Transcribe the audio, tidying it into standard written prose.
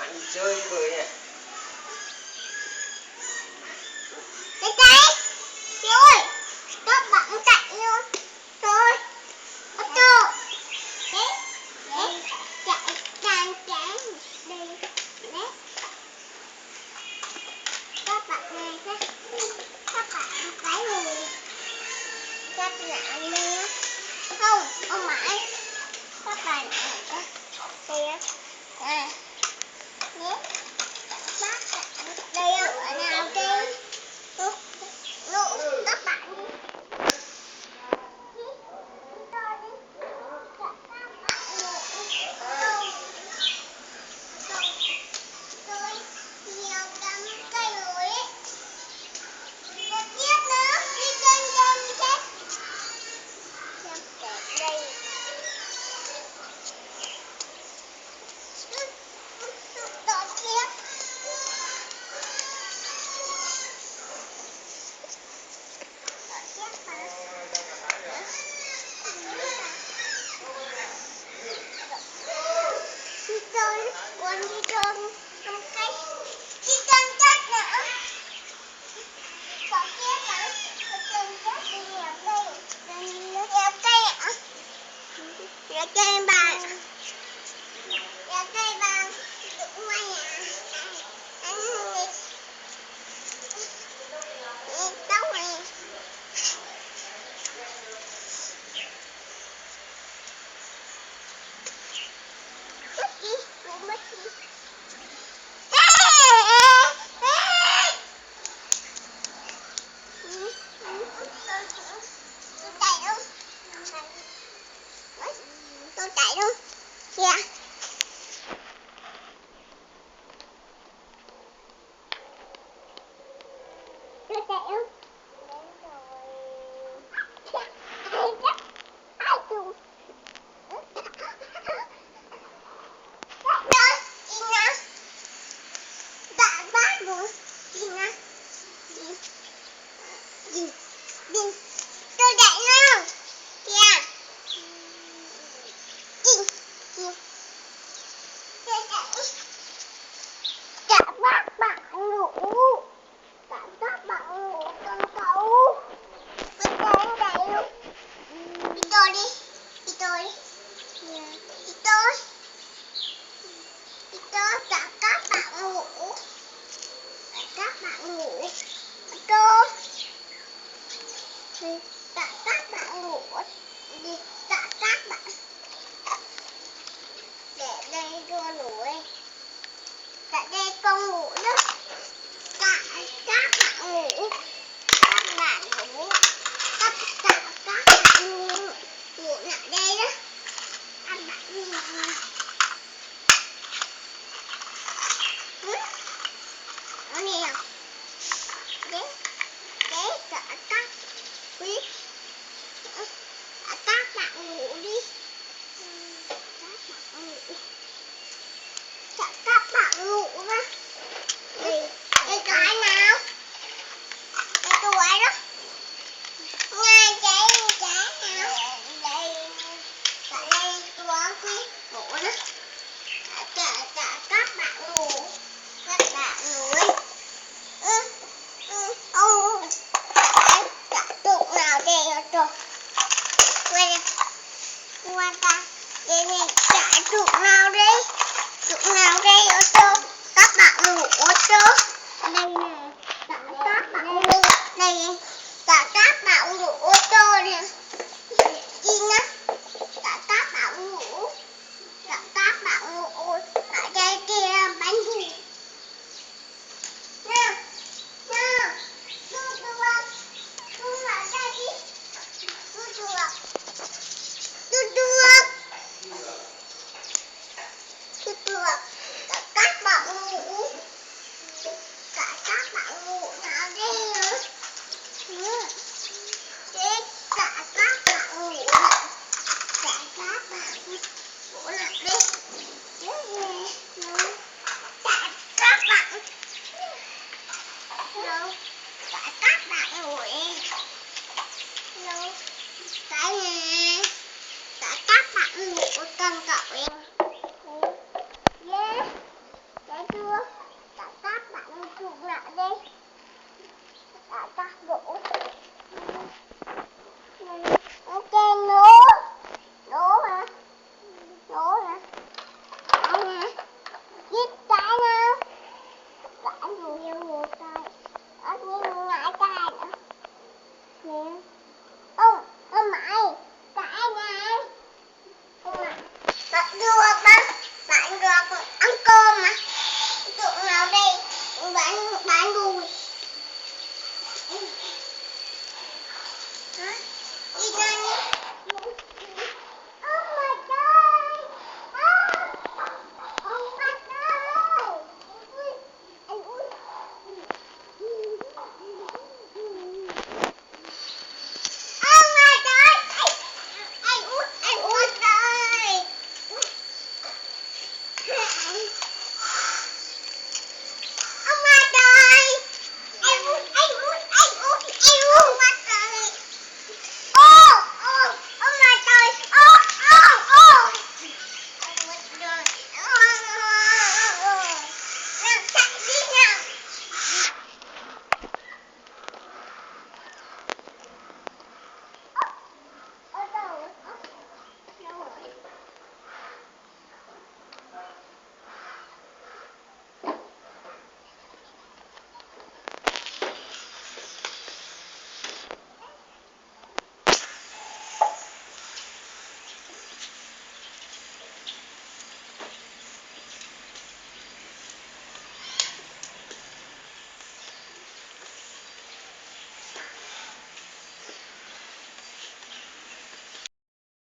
bạn đi chơi cười này. Cái tay rồi các bạn chạy luôn rồi ô tô đấy đấy chạy càng chạy đây đấy các bạn này các bạn cái người các bạn nữa không ông mãi các bạn đây á nhé bác đây ở nào đây các bạn đi con đi chơi không cây đi chơi chắc nữa có kia mà có chơi chắc đi leo cây leo cây ạ leo cây bà leo cây bà đúng ngoài nhà anh đâu này mất đi mất đi tôi chạy luôn kìa tôi chạy luôn tôi chạy luôn kìa cả các bạn ngủ cả các bạn ngủ con cậu con chạy luôn đi tôi đi đi tôi đi đi tôi đi tôi cả các bạn ngủ cả các bạn ngủ tôi cả các bạn ngủ đi cả các bạn để đây cho ngủ đây tại đây con ngủ đó cả các bạn ngủ các bạn ngủ tất cả các bạn ngủ lại đây đó các bạn ngủ nó nè đấy đấy cả các quý các bạn ngủ đi các bạn ngủ đó đây đây cái nào đây tuổi đó ngay trái nào đây tại đây tôi quý ngủ đó cả các bạn ngủ các bạn ngủ ông cả tụng nào đây rồi quay nè qua ta đây này cả tụng nào đây tụng nào đây ô tô các bạn ngủ ô tô đây nè cả các bạn ngủ đây cả các bạn ngủ ô tô